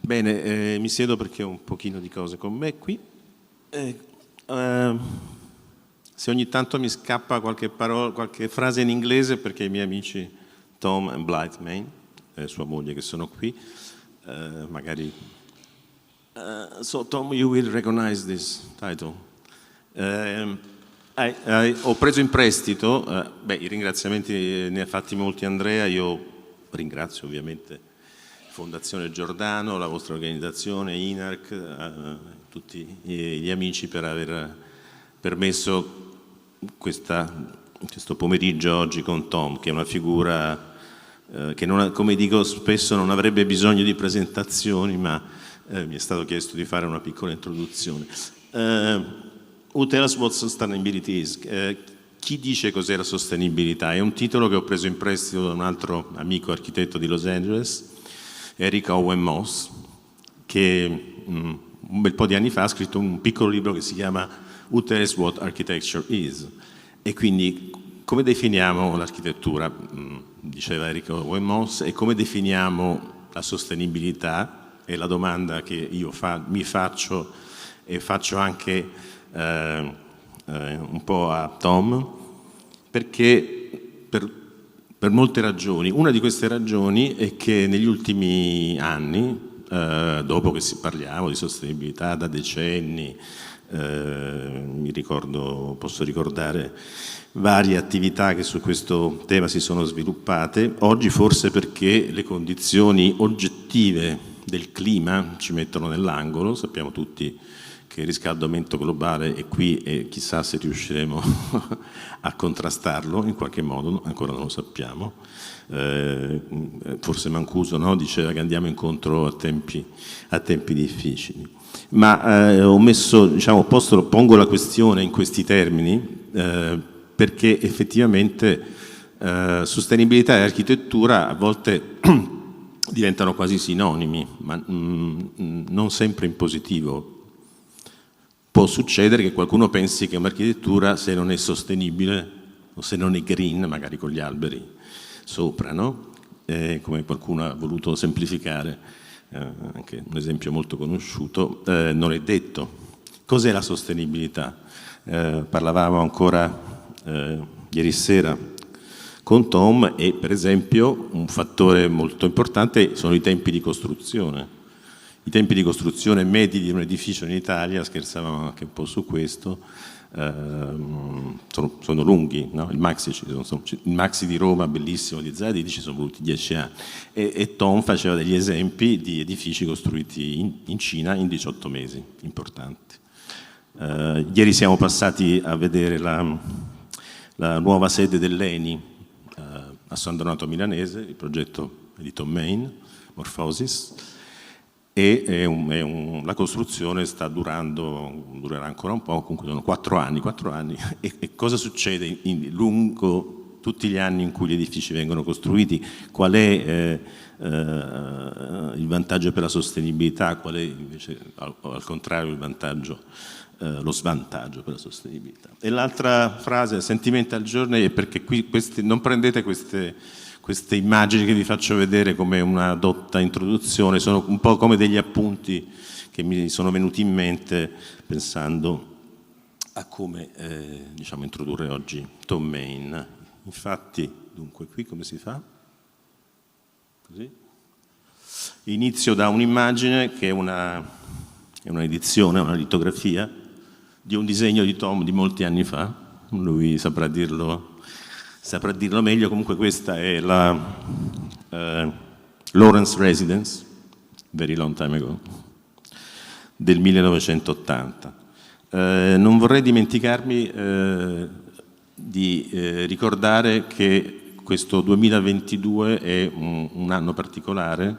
Bene, mi siedo perché ho un pochino di cose con me qui. Se ogni tanto mi scappa qualche parola, qualche frase in inglese, perché i miei amici Thom e Mayne, sua moglie, che sono qui, magari... so Thom, you will recognize this title. Ho preso in prestito, i ringraziamenti ne ha fatti molti Andrea, io ringrazio ovviamente Fondazione Giordano, la vostra organizzazione, INARC, tutti gli amici per aver permesso questo pomeriggio oggi con Thom, che è una figura che, come dico spesso, non avrebbe bisogno di presentazioni, ma mi è stato chiesto di fare una piccola introduzione. Who tells what sustainability is? Chi dice cos'è la sostenibilità? È un titolo che ho preso in prestito da un altro amico architetto di Los Angeles, Eric Owen Moss, che un bel po' di anni fa ha scritto un piccolo libro che si chiama Who tells what architecture is? E quindi come definiamo l'architettura? Diceva Eric Owen Moss, e come definiamo la sostenibilità? È la domanda che io mi faccio e faccio anche un po' a Thom, perché per molte ragioni. Una di queste ragioni è che negli ultimi anni, dopo che parliamo di sostenibilità da decenni, posso ricordare varie attività che su questo tema si sono sviluppate, oggi forse perché le condizioni oggettive del clima ci mettono nell'angolo, sappiamo tutti che il riscaldamento globale è qui e chissà se riusciremo a contrastarlo in qualche modo, ancora non lo sappiamo. Forse Mancuso, no? Diceva che andiamo incontro a tempi difficili. Ma pongo la questione in questi termini perché effettivamente sostenibilità e architettura a volte diventano quasi sinonimi, ma non sempre in positivo. Può succedere che qualcuno pensi che un'architettura, se non è sostenibile o se non è green, magari con gli alberi sopra, no? Come qualcuno ha voluto semplificare, anche un esempio molto conosciuto, non è detto. Cos'è la sostenibilità? Parlavamo ancora ieri sera con Thom e per esempio un fattore molto importante sono i tempi di costruzione. I tempi di costruzione medi di un edificio in Italia, scherzavamo anche un po' su questo, sono lunghi, no? Il Maxi di Roma, bellissimo, di Zadidi, ci sono voluti 10 anni. E Thom faceva degli esempi di edifici costruiti in Cina in 18 mesi, importanti. Ieri siamo passati a vedere la nuova sede dell'ENI a San Donato Milanese, il progetto di Thom Mayne, Morphosis, e la costruzione durerà ancora un po', comunque sono 4 anni. E cosa succede lungo tutti gli anni in cui gli edifici vengono costruiti? Qual è il vantaggio per la sostenibilità? Qual è invece al contrario il vantaggio, lo svantaggio per la sostenibilità? E l'altra frase, sentimental journey, è perché qui non prendete queste immagini che vi faccio vedere come una dotta introduzione, sono un po' come degli appunti che mi sono venuti in mente pensando a come introdurre oggi Thom Mayne. Infatti, dunque, qui come si fa? Così. Inizio da un'immagine che è un'edizione, una litografia di un disegno di Thom di molti anni fa, lui saprà dirlo meglio. Comunque questa è la Lawrence Residence, very long time ago, del 1980. Non vorrei dimenticarmi di ricordare che questo 2022 è un anno particolare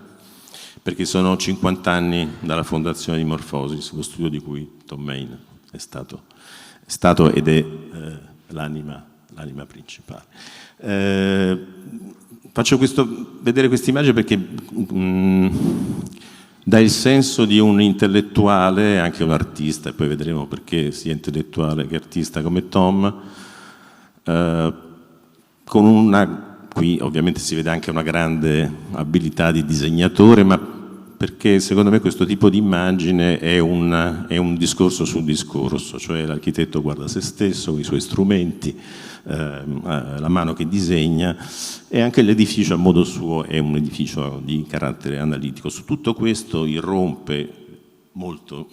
perché sono 50 anni dalla fondazione di Morphosis, lo studio di cui Thom Mayne è stato ed è l'anima principale. Faccio vedere questa immagine perché dà il senso di un intellettuale, anche un artista, e poi vedremo perché sia intellettuale che artista come Thom, qui ovviamente si vede anche una grande abilità di disegnatore, ma perché secondo me questo tipo di immagine è un discorso sul discorso, cioè l'architetto guarda se stesso, i suoi strumenti, la mano che disegna, e anche l'edificio a modo suo è un edificio di carattere analitico. Su tutto questo irrompe molto,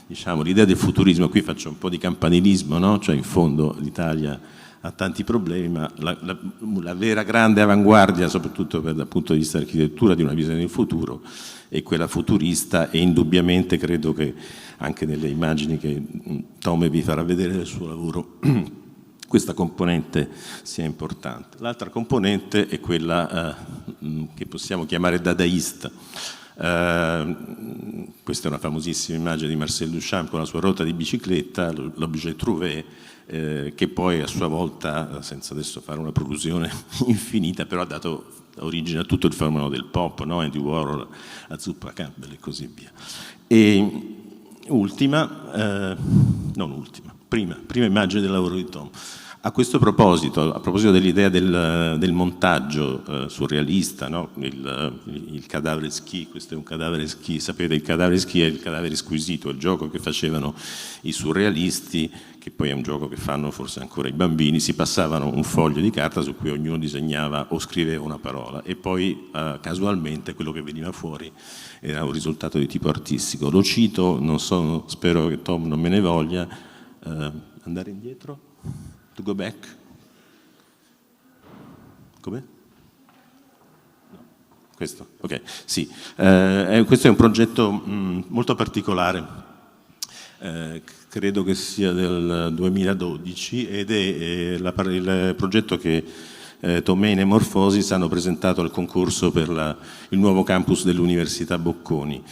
diciamo, l'idea del futurismo. Qui faccio un po' di campanilismo, no? Cioè in fondo l'Italia ha tanti problemi, ma la vera grande avanguardia, soprattutto dal punto di vista dell'architettura, di una visione del futuro, è quella futurista, e indubbiamente credo che anche nelle immagini che Thom vi farà vedere del suo lavoro questa componente sia importante. L'altra componente è quella che possiamo chiamare dadaista. Questa è una famosissima immagine di Marcel Duchamp con la sua ruota di bicicletta, l'objet trouvé, che poi a sua volta, senza adesso fare una prolusione infinita, però ha dato origine a tutto il fenomeno del pop, no? Andy Warhol, la zuppa Campbell e così via. E prima immagine del lavoro di Thom. A questo proposito, a proposito dell'idea del montaggio surrealista, no? Il cadavere ski, questo è un cadavere ski, sapete, il cadavere ski è il cadavere squisito, il gioco che facevano i surrealisti, che poi è un gioco che fanno forse ancora i bambini. Si passavano un foglio di carta su cui ognuno disegnava o scriveva una parola, e poi casualmente quello che veniva fuori era un risultato di tipo artistico. Lo cito, spero che Thom non me ne voglia. Andare indietro? To go back? Come? No. Questo? Ok, sì. Questo è un progetto molto particolare, credo che sia del 2012, ed è il progetto che Mayne e Morphosis hanno presentato al concorso per il nuovo campus dell'Università Bocconi.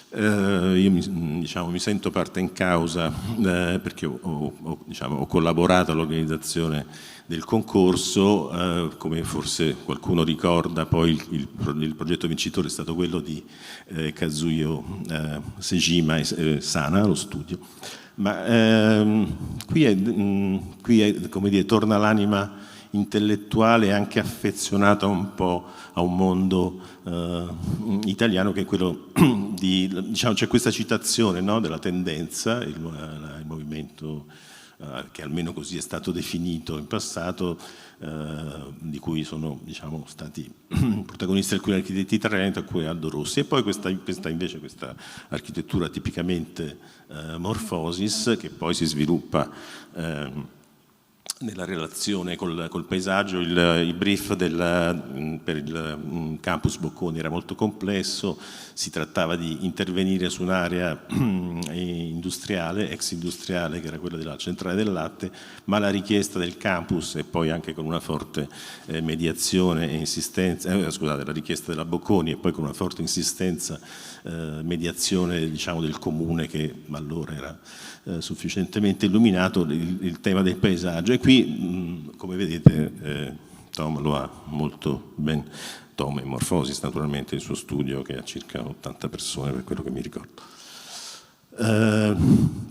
Io mi sento parte in causa perché ho collaborato all'organizzazione del concorso, come forse qualcuno ricorda. Poi il progetto vincitore è stato quello di Kazuyo Sejima e Sana, lo studio. Ma qui è, come dire, torna l'anima intellettuale, anche affezionata un po' a un mondo italiano, che è quello di, diciamo, c'è questa citazione, no, della tendenza, il movimento che almeno così è stato definito in passato, di cui sono, diciamo, stati protagonisti alcuni architetti italiani, tra cui Aldo Rossi, e poi questa architettura tipicamente Morphosis, che poi si sviluppa nella relazione col paesaggio. Il brief per il campus Bocconi era molto complesso, si trattava di intervenire su un'area industriale, ex industriale, che era quella della centrale del latte, ma la richiesta del campus, e poi anche con una forte mediazione e insistenza, la richiesta della Bocconi, e poi con una forte insistenza, mediazione, diciamo, del comune, che allora era sufficientemente illuminato, il tema del paesaggio. E qui, come vedete, Thom lo ha molto ben, Thom e Morphosis naturalmente, il suo studio, che ha circa 80 persone per quello che mi ricordo.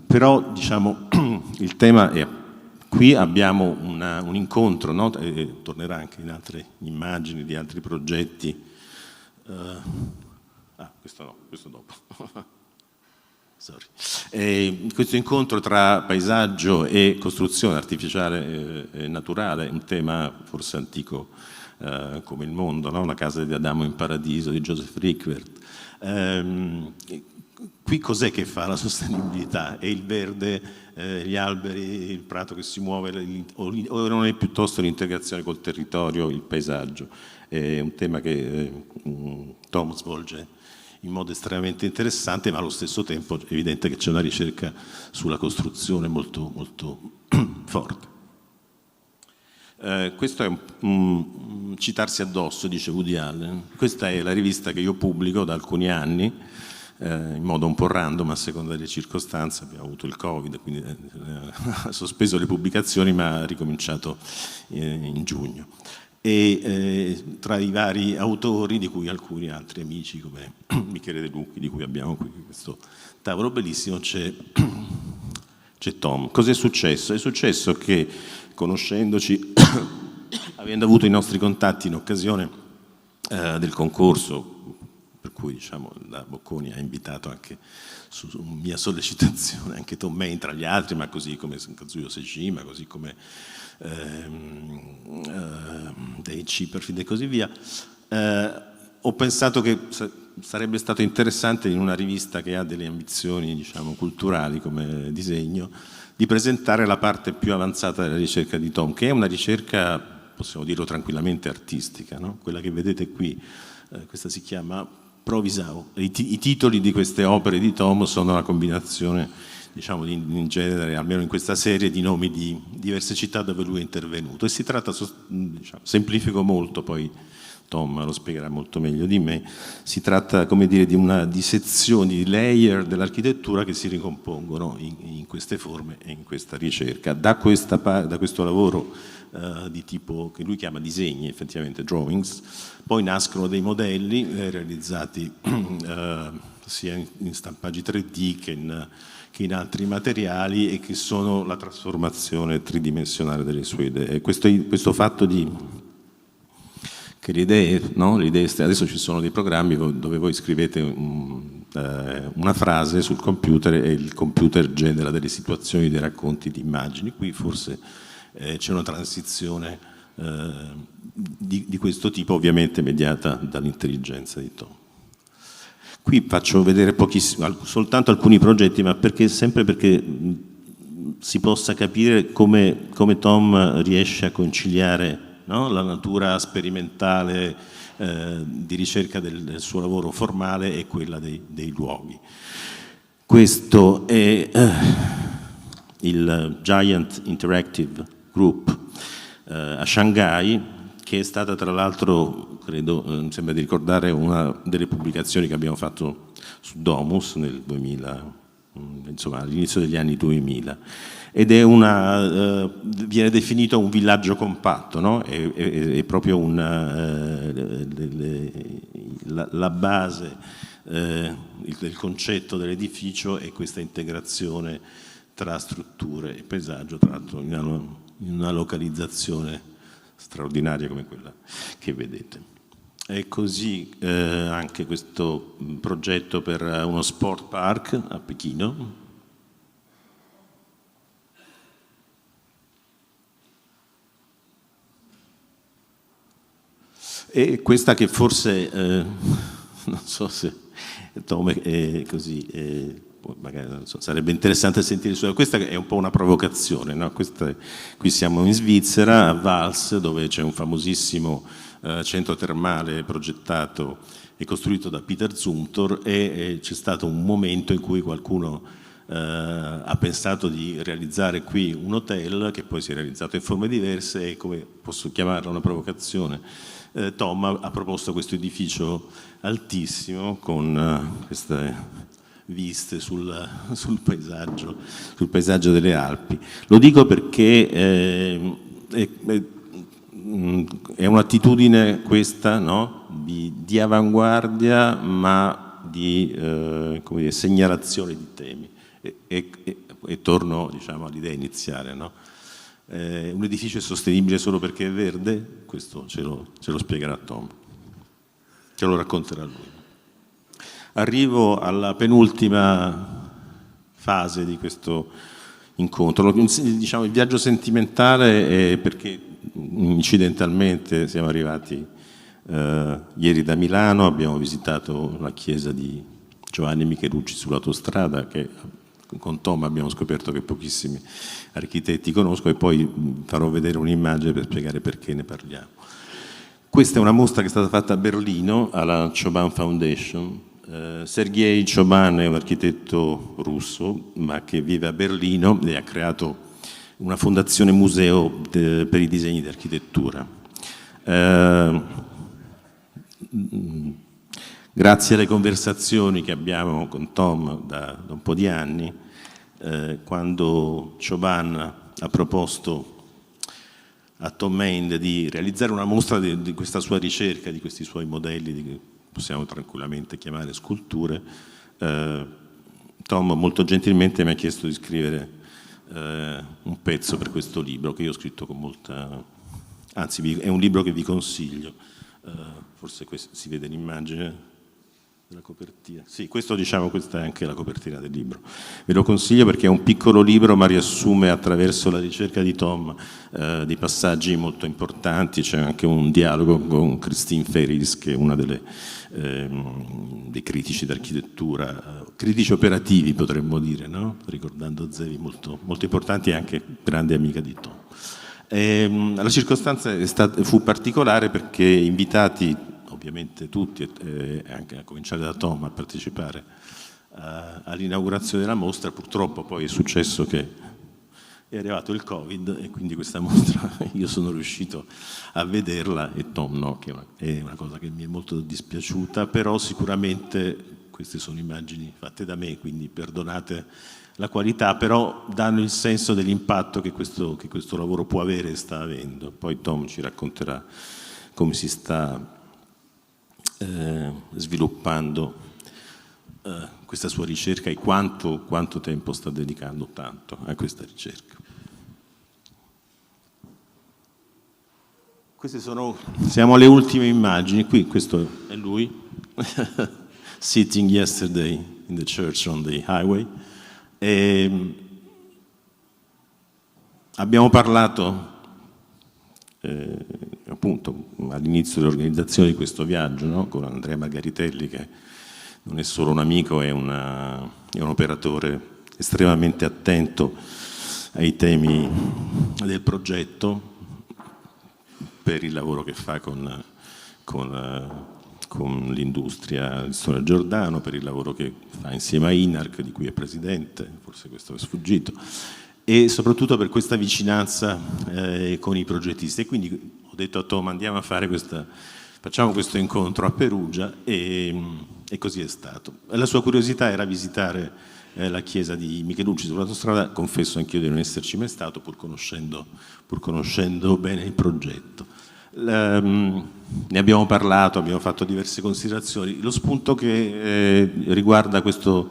Però, diciamo, il tema è, qui abbiamo un incontro, no? E tornerà anche in altre immagini di altri progetti. Questo no, questo dopo. Questo incontro tra paesaggio e costruzione artificiale e naturale, un tema forse antico come il mondo, no? Una casa di Adamo in paradiso di Joseph Rickwert. Qui cos'è che fa la sostenibilità? È il verde, gli alberi, il prato che si muove, o non è piuttosto l'integrazione col territorio, il paesaggio? È un tema che Thom svolge in modo estremamente interessante, ma allo stesso tempo è evidente che c'è una ricerca sulla costruzione molto, molto forte. Questo è un citarsi addosso, dice Woody Allen. Questa è la rivista che io pubblico da alcuni anni, in modo un po' random, a seconda delle circostanze. Abbiamo avuto il Covid, quindi ha sospeso le pubblicazioni, ma ha ricominciato in giugno. E tra i vari autori, di cui alcuni altri amici come Michele De Lucchi, di cui abbiamo qui questo tavolo bellissimo, c'è Thom. Cos'è successo? È successo che, conoscendoci, avendo avuto i nostri contatti in occasione del concorso cui diciamo, la Bocconi ha invitato anche su mia sollecitazione anche Thom Mayne tra gli altri, ma così come Kazuyo Sejima, così come Dave Chipperfield e così via. Ho pensato che sarebbe stato interessante in una rivista che ha delle ambizioni diciamo, culturali come disegno di presentare la parte più avanzata della ricerca di Thom, che è una ricerca, possiamo dirlo tranquillamente, artistica, no? Quella che vedete qui, questa si chiama Provisao. I titoli di queste opere di Thom sono la combinazione, diciamo, in genere, almeno in questa serie, di nomi di diverse città dove lui è intervenuto. E si tratta, diciamo, semplifico molto, poi Thom lo spiegherà molto meglio di me, si tratta, come dire, di una dissezione, di layer dell'architettura che si ricompongono in queste forme e in questa ricerca. Da questo lavoro di tipo che lui chiama disegni, effettivamente drawings, poi nascono dei modelli realizzati sia in stampaggi 3D che in altri materiali e che sono la trasformazione tridimensionale delle sue idee. Questo fatto che le idee, no? Le idee, adesso ci sono dei programmi dove voi scrivete una frase sul computer e il computer genera delle situazioni, dei racconti di immagini. Qui forse c'è una transizione di questo tipo, ovviamente mediata dall'intelligenza di Thom. Qui faccio vedere soltanto alcuni progetti, ma sempre perché si possa capire come Thom riesce a conciliare, no? La natura sperimentale di ricerca del suo lavoro formale e quella dei luoghi. Questo è il Giant Interactive Group a Shanghai, che è stata tra l'altro, credo, mi sembra di ricordare, una delle pubblicazioni che abbiamo fatto su Domus nel 2000, insomma all'inizio degli anni 2000. Ed è viene definito un villaggio compatto, no? È proprio la base del concetto dell'edificio è questa integrazione tra strutture e paesaggio, tra l'altro in una localizzazione straordinaria come quella che vedete. E così anche questo progetto per uno sport park a Pechino. E questa che forse, non so se Thom è così, magari non so, sarebbe interessante sentire su questa, che è un po' una provocazione, no? Qui siamo in Svizzera, a Vals, dove c'è un famosissimo centro termale progettato e costruito da Peter Zumthor, e c'è stato un momento in cui qualcuno ha pensato di realizzare qui un hotel che poi si è realizzato in forme diverse e, come posso chiamarla una provocazione, Thom ha proposto questo edificio altissimo con queste viste sul paesaggio delle Alpi. Lo dico perché è un'attitudine questa, no? di avanguardia, ma di come dire, segnalazione di temi. E torno, diciamo, all'idea iniziale, no? Un edificio è sostenibile solo perché è verde? Questo ce lo spiegherà Thom, ce lo racconterà lui. Arrivo alla penultima fase di questo incontro. Diciamo, il viaggio sentimentale è perché incidentalmente siamo arrivati ieri da Milano, abbiamo visitato la chiesa di Giovanni Michelucci sull'autostrada, che con Thom abbiamo scoperto che pochissimi architetti conoscono, e poi farò vedere un'immagine per spiegare perché ne parliamo. Questa è una mostra che è stata fatta a Berlino alla Choban Foundation. Sergei Choban è un architetto russo, ma che vive a Berlino e ha creato una fondazione museo per i disegni di architettura. Grazie alle conversazioni che abbiamo con Thom da un po' di anni, quando Choban ha proposto a Thom Mayne di realizzare una mostra di questa sua ricerca, di questi suoi modelli, che possiamo tranquillamente chiamare sculture, Thom molto gentilmente mi ha chiesto di scrivere un pezzo per questo libro, che io ho scritto con molta... Anzi, è un libro che vi consiglio. Forse si vede l'immagine. della copertina. Sì, questa è anche la copertina del libro. Ve lo consiglio perché è un piccolo libro, ma riassume attraverso la ricerca di Thom dei passaggi molto importanti. C'è anche un dialogo con Christine Ferris, che è una dei critici d'architettura, critici operativi potremmo dire, no? Ricordando Zevi, molto, molto importanti e anche grande amica di Thom. La circostanza fu particolare perché invitati ovviamente tutti, anche a cominciare da Thom, a partecipare all'inaugurazione della mostra. Purtroppo poi è successo che è arrivato il Covid e quindi questa mostra io sono riuscito a vederla e Thom no, che è una cosa che mi è molto dispiaciuta, però sicuramente queste sono immagini fatte da me, quindi perdonate la qualità, però danno il senso dell'impatto che questo lavoro può avere e sta avendo. Poi Thom ci racconterà come si sta sviluppando questa sua ricerca e quanto tempo sta dedicando tanto a questa ricerca. Siamo alle ultime immagini. Qui questo è lui sitting yesterday in the church on the highway. Abbiamo parlato appunto all'inizio dell'organizzazione di questo viaggio, no? Con Andrea Margaritelli, che non è solo un amico, è un operatore estremamente attento ai temi del progetto per il lavoro che fa con l'industria di Stone Giordano, per il lavoro che fa insieme a INARC, di cui è presidente, forse questo è sfuggito, e soprattutto per questa vicinanza con i progettisti. E quindi ho detto a Thom, facciamo questo incontro a Perugia, e così è stato. La sua curiosità era visitare la chiesa di Michelucci sull'autostrada. Confesso anch'io di non esserci mai stato, pur conoscendo bene il progetto. Ne abbiamo parlato, abbiamo fatto diverse considerazioni. Lo spunto che riguarda questo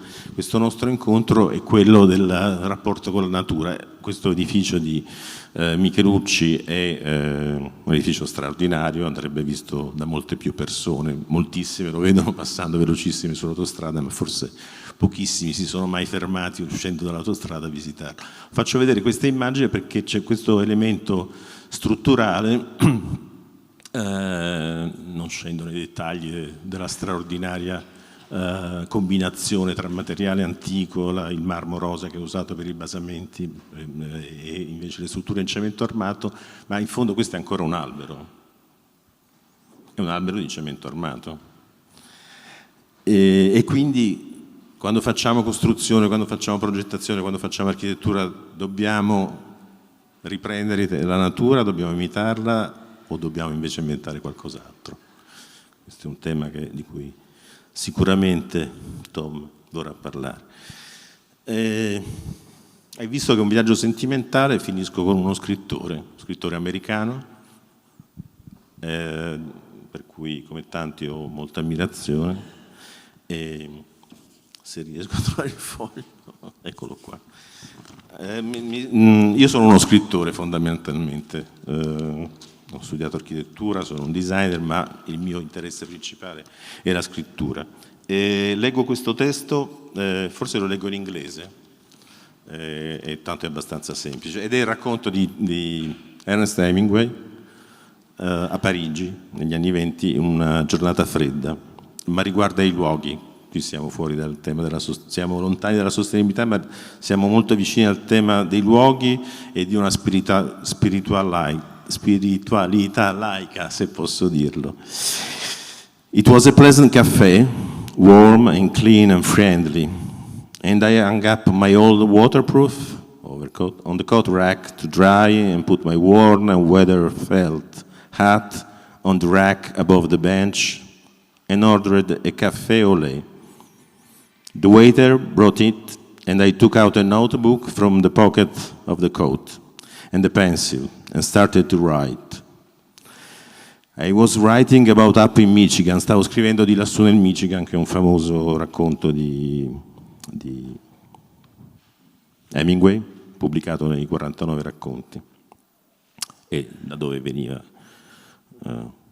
nostro incontro è quello del rapporto con la natura. Questo edificio di Michelucci è un edificio straordinario, andrebbe visto da molte più persone, moltissime lo vedono passando velocissime sull'autostrada, ma forse pochissimi si sono mai fermati uscendo dall'autostrada a visitarlo. Faccio vedere questa immagine perché c'è questo elemento strutturale. Non scendo nei dettagli della straordinaria combinazione tra materiale antico, il marmo rosa che è usato per i basamenti e invece le strutture in cemento armato, ma in fondo questo è ancora un albero, è un albero di cemento armato. E quindi quando facciamo costruzione, quando facciamo progettazione, quando facciamo architettura, dobbiamo riprendere la natura, dobbiamo imitarla, o dobbiamo invece inventare qualcos'altro? Questo è un tema di cui sicuramente Thom dovrà parlare. Hai visto che è un viaggio sentimentale, finisco con uno scrittore americano, per cui come tanti ho molta ammirazione, e se riesco a trovare il foglio, eccolo qua. Io sono uno scrittore fondamentalmente, ho studiato architettura, sono un designer, ma il mio interesse principale è la scrittura. Leggo questo testo, forse lo leggo in inglese, e tanto è abbastanza semplice, ed è il racconto di Ernest Hemingway a Parigi negli anni '20, una giornata fredda, ma riguarda i luoghi. Qui siamo fuori dal tema siamo lontani dalla sostenibilità, ma siamo molto vicini al tema dei luoghi e di una spiritualità laica, se posso dirlo. It was a pleasant cafe, warm and clean and friendly, and I hung up my old waterproof overcoat on the coat rack to dry and put my worn and weather felt hat on the rack above the bench and ordered a café au lait. The waiter brought it, and I took out a notebook from the pocket of the coat and a pencil and started to write. I was writing about up in Michigan, stavo scrivendo di lassù nel Michigan, che è un famoso racconto di Hemingway, pubblicato nei 49 racconti, e da dove veniva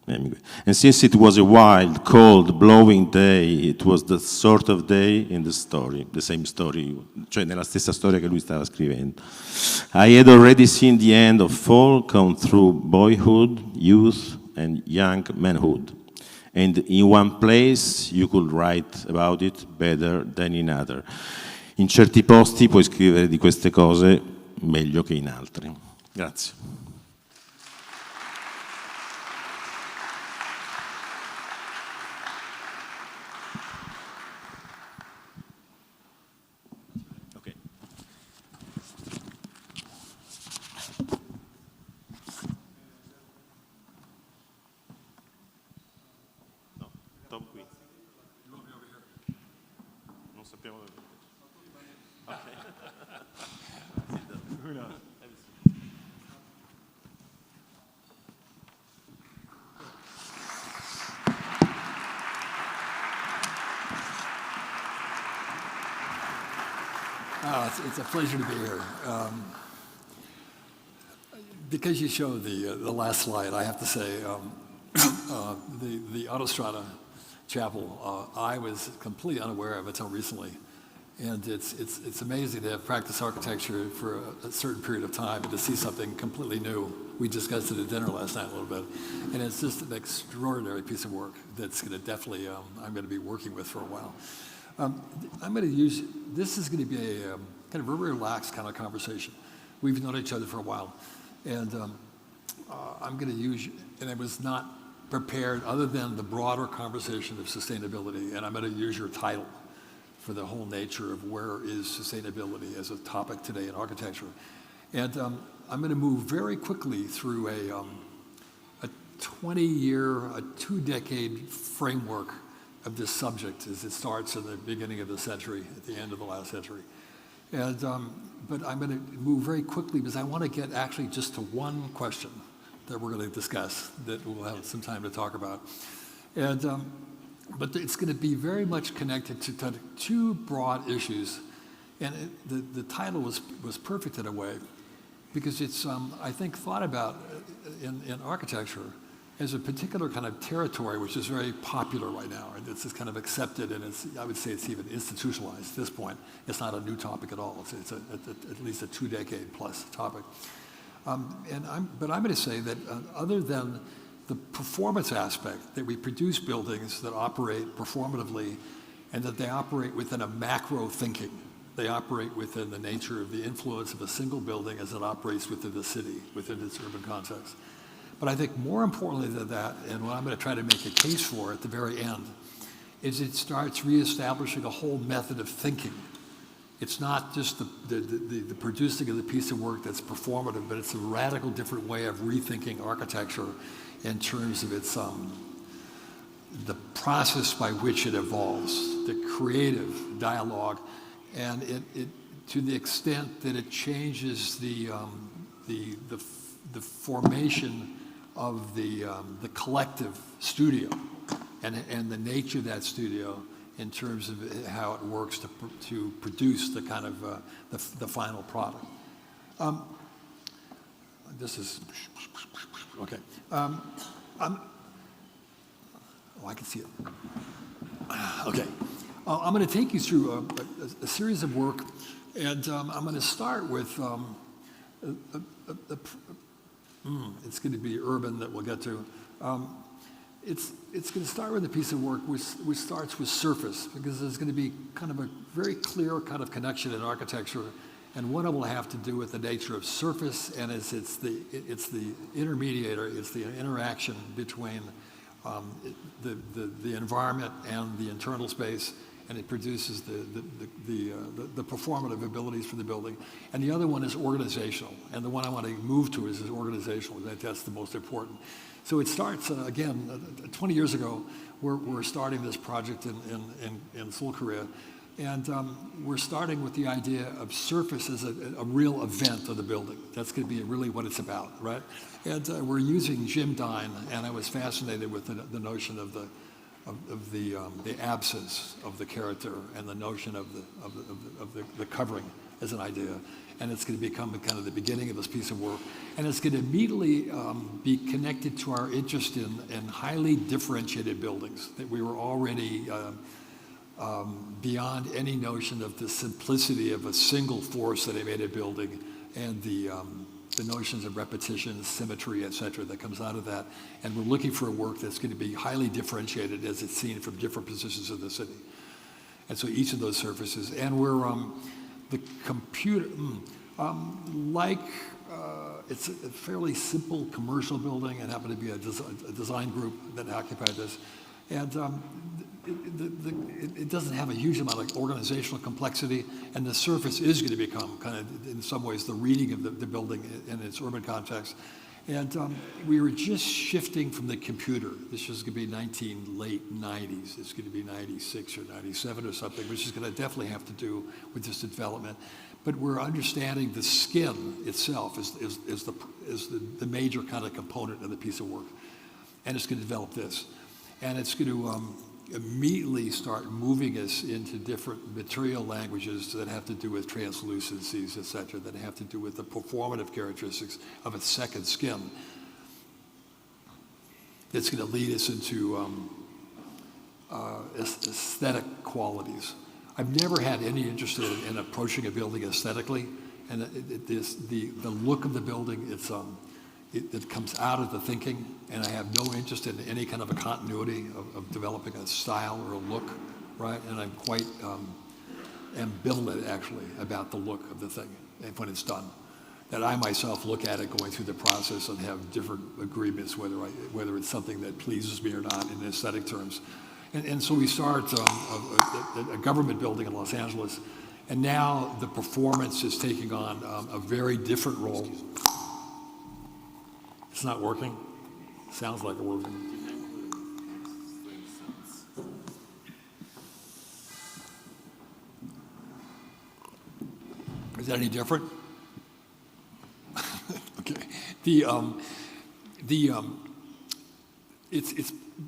Hemingway. And since it was a wild, cold, blowing day, it was the sort of day in the story, the same story, cioè nella stessa storia che lui stava scrivendo. I had already seen the end of fall come through boyhood, youth, and young manhood. And in one place you could write about it better than in other. In certi posti puoi scrivere di queste cose meglio che in altri. Grazie. Thom qui. Non sappiamo dove. Who knows? It's a pleasure to be here. Because you showed the last slide, I have to say, the Autostrada Chapel, I was completely unaware of until recently. And it's amazing to have practiced architecture for a certain period of time and to see something completely new. We discussed it at dinner last night a little bit. And it's just an extraordinary piece of work that's going to definitely, I'm going to be working with for a while. I'm going to use, this is going to be a kind of a relaxed kind of conversation. We've known each other for a while. And I'm going to use, and I was not prepared other than the broader conversation of sustainability. And I'm going to use your title for the whole nature of where is sustainability as a topic today in architecture. And I'm going to move very quickly through a 20-year, a 2-decade framework of this subject as it starts in the beginning of the century, at the end of the last century. And, but I'm going to move very quickly because I want to get actually just to one question that we're going to discuss that we'll have some time to talk about. And, but it's going to be very much connected to two broad issues. And the title was perfect in a way because it's, I think, thought about in architecture as a particular kind of territory which is very popular right now. And it's just kind of accepted, and it's, I would say it's even institutionalized at this point. It's not a new topic at all. It's at least a 2-decade plus topic. But I'm going to say that other than the performance aspect, that we produce buildings that operate performatively and that they operate within a macro thinking. They operate within the nature of the influence of a single building as it operates within the city, within its urban context. But I think more importantly than that, and what I'm going to try to make a case for at the very end, is it starts reestablishing a whole method of thinking. It's not just the producing of the piece of work that's performative, but it's a radical different way of rethinking architecture in terms of its the process by which it evolves, the creative dialogue, and it to the extent that it changes the formation of the collective studio and the nature of that studio in terms of how it works to produce the kind of the final product. This is okay. I can see it. Okay, I'm going to take you through a series of work, and I'm going to start with it's going to be urban that we'll get to. It's going to start with a piece of work which starts with surface, because there's going to be kind of a very clear kind of connection in architecture, and one of them will have to do with the nature of surface, and it's the intermediator, it's the interaction between the environment and the internal space, and it produces the performative abilities for the building. And the other one is organizational, and the one I want to move to is organizational. That's the most important. So it starts, again, 20 years ago, we're starting this project in Seoul, Korea, and we're starting with the idea of surface as a real event of the building. That's going to be really what it's about, right? And we're using Jim Dine, and I was fascinated with the notion of the absence of the character and the notion of the covering as an idea. And it's going to become kind of the beginning of this piece of work. And it's going to immediately be connected to our interest in highly differentiated buildings, that we were already beyond any notion of the simplicity of a single force that made a building and the notions of repetition, symmetry, et cetera, that comes out of that. And we're looking for a work that's going to be highly differentiated as it's seen from different positions of the city. And so each of those surfaces. And we're, the computer, it's a fairly simple commercial building. It happened to be a design group that occupied this. And it doesn't have a huge amount of organizational complexity, and the surface is going to become kind of, in some ways, the reading of the building in its urban context. And we were just shifting from the computer. This is going to be late 90s. It's going to be 96 or 97 or something, which is going to definitely have to do with this development. But we're understanding the skin itself is the major kind of component of the piece of work. And it's going to develop this. And it's going to immediately start moving us into different material languages that have to do with translucencies, et cetera, that have to do with the performative characteristics of a second skin. It's going to lead us into aesthetic qualities. I've never had any interest in approaching a building aesthetically, and the look of the building, it comes out of the thinking, and I have no interest in any kind of a continuity of developing a style or a look, right? And I'm quite ambivalent, actually, about the look of the thing when it's done. That I myself look at it going through the process and have different agreements whether it's something that pleases me or not in aesthetic terms. And so we start a government building in Los Angeles, and now the performance is taking on a very different role. It's not working? Sounds like it's working. Is that any different? Okay.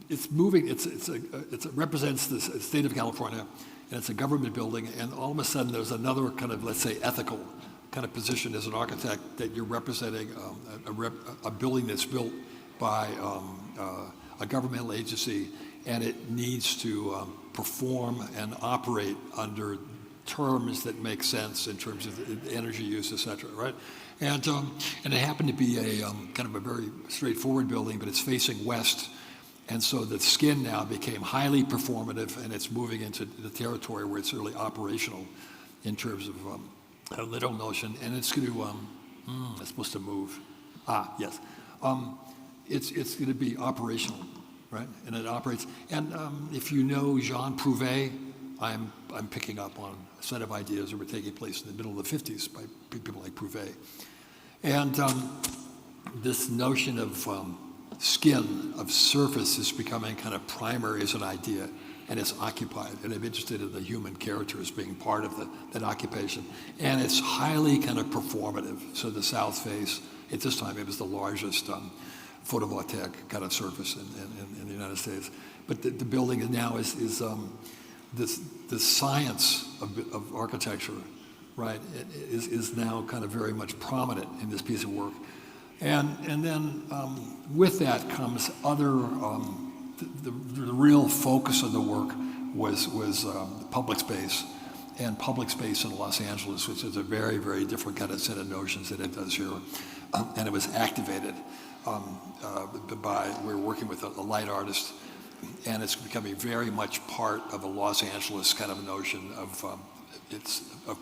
It's moving. It represents the state of California, and it's a government building. And all of a sudden, there's another kind of, let's say, ethical kind of position as an architect, that you're representing a building that's built by a governmental agency, and it needs to perform and operate under terms that make sense in terms of energy use, et cetera, right? And it happened to be a kind of a very straightforward building, but it's facing west, and so the skin now became highly performative, and it's moving into the territory where it's really operational in terms of a little notion, and it's going to, it's supposed to move. Yes. It's going to be operational, right? And it operates. And if you know Jean Prouvé, I'm picking up on a set of ideas that were taking place in the middle of the 50s by people like Prouvé. And this notion of skin, of surface, is becoming kind of primary as an idea, and it's occupied. And I'm interested in the human character as being part of that occupation. And it's highly kind of performative. So the south face, at this time, it was the largest photovoltaic kind of surface in the United States. But the building now is the science of architecture, right, is now kind of very much prominent in this piece of work. And then with that comes other, the real focus of the work was public space, and public space in Los Angeles, which is a very, very different kind of set of notions than it does here. And it was activated we're working with a light artist, and it's becoming very much part of a Los Angeles kind of notion of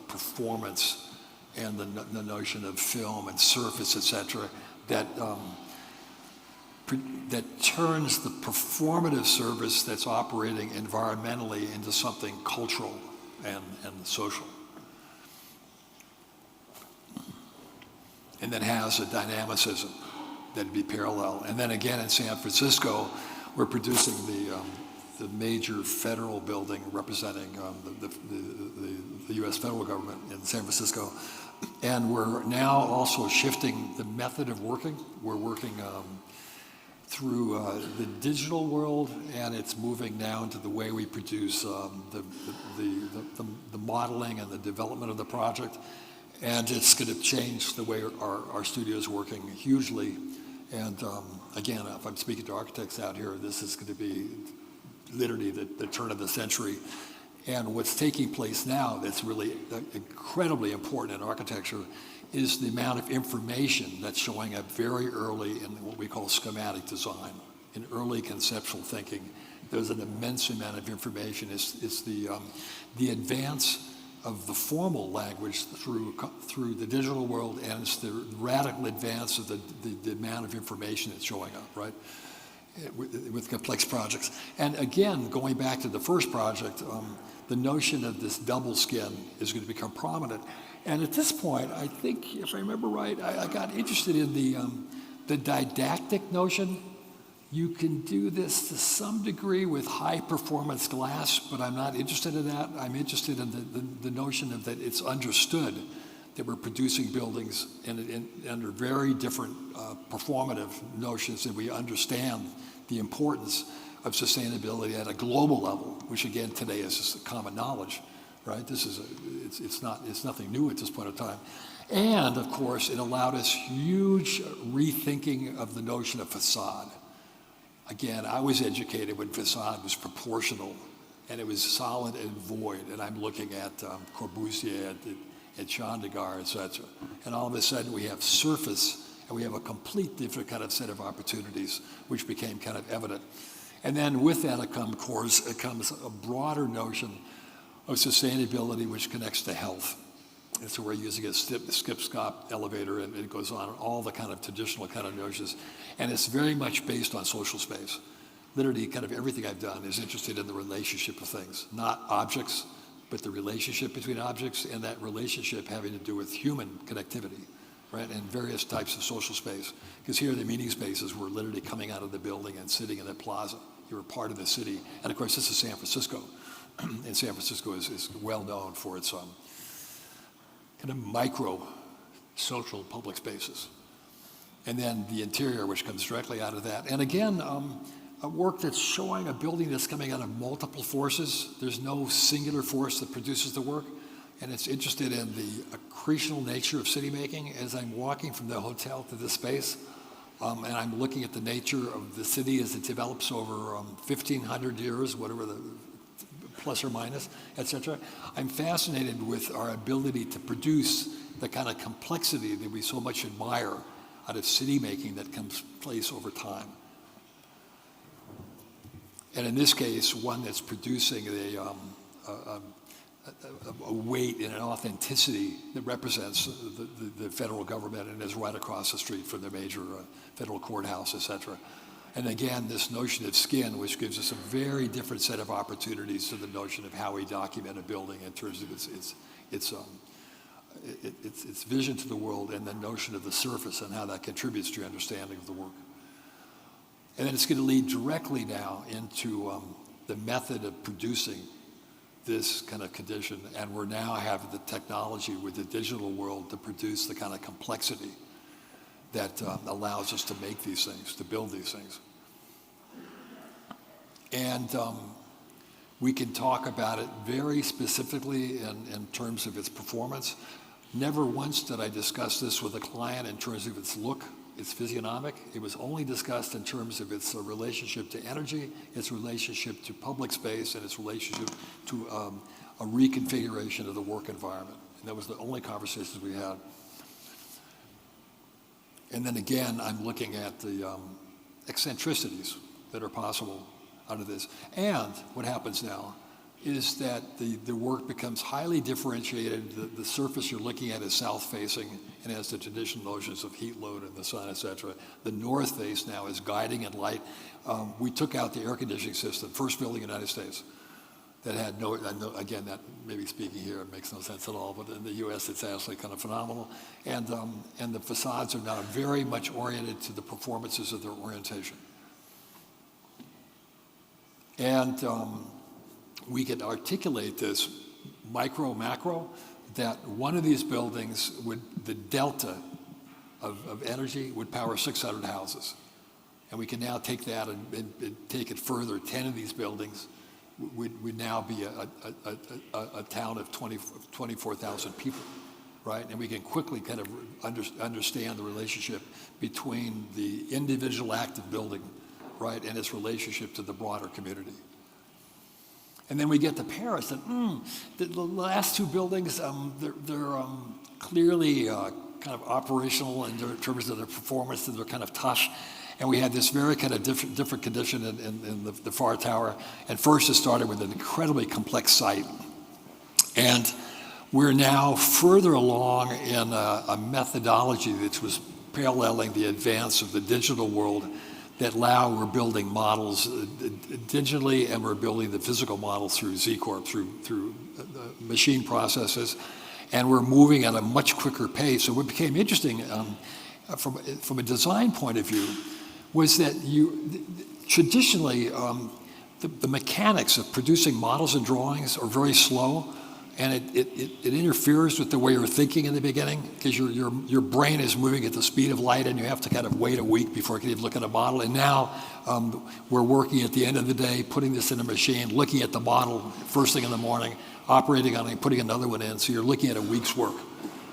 performance, and the notion of film and surface, et cetera, that turns the performative service that's operating environmentally into something cultural and social. And that has a dynamicism that'd be parallel. And then again in San Francisco, we're producing the major federal building representing the U.S. federal government in San Francisco. And we're now also shifting the method of working. We're working through the digital world, and it's moving now into the way we produce the modeling and the development of the project. And it's going to change the way our studio is working hugely. And again, if I'm speaking to architects out here, this is going to be literally the turn of the century. And what's taking place now that's really incredibly important in architecture is the amount of information that's showing up very early in what we call schematic design, in early conceptual thinking. There's an immense amount of information. It's the advance of the formal language through the digital world, and it's the radical advance of the amount of information that's showing up, right, with complex projects. And again, going back to the first project, the notion of this double skin is going to become prominent. And at this point, I think, if I remember right, I got interested in the didactic notion. You can do this to some degree with high-performance glass, but I'm not interested in that. I'm interested in the notion of that it's understood that we're producing buildings under very different performative notions, and we understand the importance of sustainability at a global level, which again today is just common knowledge, right? It's nothing new at this point in time. And of course, it allowed us huge rethinking of the notion of facade. Again, I was educated when facade was proportional and it was solid and void, and I'm looking at Corbusier, at Chandigarh, et cetera. And all of a sudden we have surface, and we have a complete different kind of set of opportunities, which became kind of evident. And then with that, it comes a broader notion of sustainability, which connects to health. And so we're using a skip-scop elevator, and it goes on, all the kind of traditional kind of notions. And it's very much based on social space. Literally, kind of everything I've done is interested in the relationship of things, not objects, but the relationship between objects, and that relationship having to do with human connectivity, right, and various types of social space. Because here, the meeting spaces were literally coming out of the building and sitting in the plaza. You were part of the city. And of course, this is San Francisco. And San Francisco is well known for its kind of micro social public spaces. And then the interior, which comes directly out of that. And again, a work that's showing a building that's coming out of multiple forces. There's no singular force that produces the work. And it's interested in the accretional nature of city making. As I'm walking from the hotel to this space, and I'm looking at the nature of the city as it develops over 1,500 years, whatever the plus or minus, et cetera. I'm fascinated with our ability to produce the kind of complexity that we so much admire out of city making that comes place over time. And in this case, one that's producing a weight and an authenticity that represents the federal government and is right across the street from the major federal courthouse, et cetera. And again, this notion of skin, which gives us a very different set of opportunities to the notion of how we document a building in terms of its vision to the world, and the notion of the surface and how that contributes to your understanding of the work. And then it's going to lead directly now into the method of producing this kind of condition. And we're now having the technology with the digital world to produce the kind of complexity that allows us to make these things, to build these things. And we can talk about it very specifically in terms of its performance. Never once did I discuss this with a client in terms of its look, its physiognomic. It was only discussed in terms of its relationship to energy, its relationship to public space, and its relationship to a reconfiguration of the work environment. And that was the only conversations we had. And then again, I'm looking at the eccentricities that are possible out of this. And what happens now is that the work becomes highly differentiated. The surface you're looking at is south-facing and has the traditional notions of heat load and the sun, et cetera. The north face now is guiding and light. We took out the air conditioning system, first building in the United States, that had no, again, that maybe speaking here, it makes no sense at all, but in the US, it's actually kind of phenomenal. And the facades are now very much oriented to the performances of their orientation. And we can articulate this micro, macro, that one of these buildings would, the delta of energy would power 600 houses. And we can now take that and take it further. 10 of these buildings would now be a town of 24,000 people, right? And we can quickly kind of understand the relationship between the individual active building, right, and its relationship to the broader community. And then we get to Paris, and the last two buildings, they're clearly kind of operational in terms of their performance, and they're kind of touch. And we had this very kind of different condition in the far tower. And first it started with an incredibly complex site. And we're now further along in a methodology that was paralleling the advance of the digital world, that now we're building models digitally, and we're building the physical model through Z-Corp, through machine processes, and we're moving at a much quicker pace. So what became interesting from a design point of view was that traditionally, the mechanics of producing models and drawings are very slow, and it interferes with the way you're thinking in the beginning, because your brain is moving at the speed of light, and you have to kind of wait a week before you can even look at a model. And now we're working at the end of the day, putting this in a machine, looking at the model first thing in the morning, operating on it, putting another one in. So you're looking at a week's work,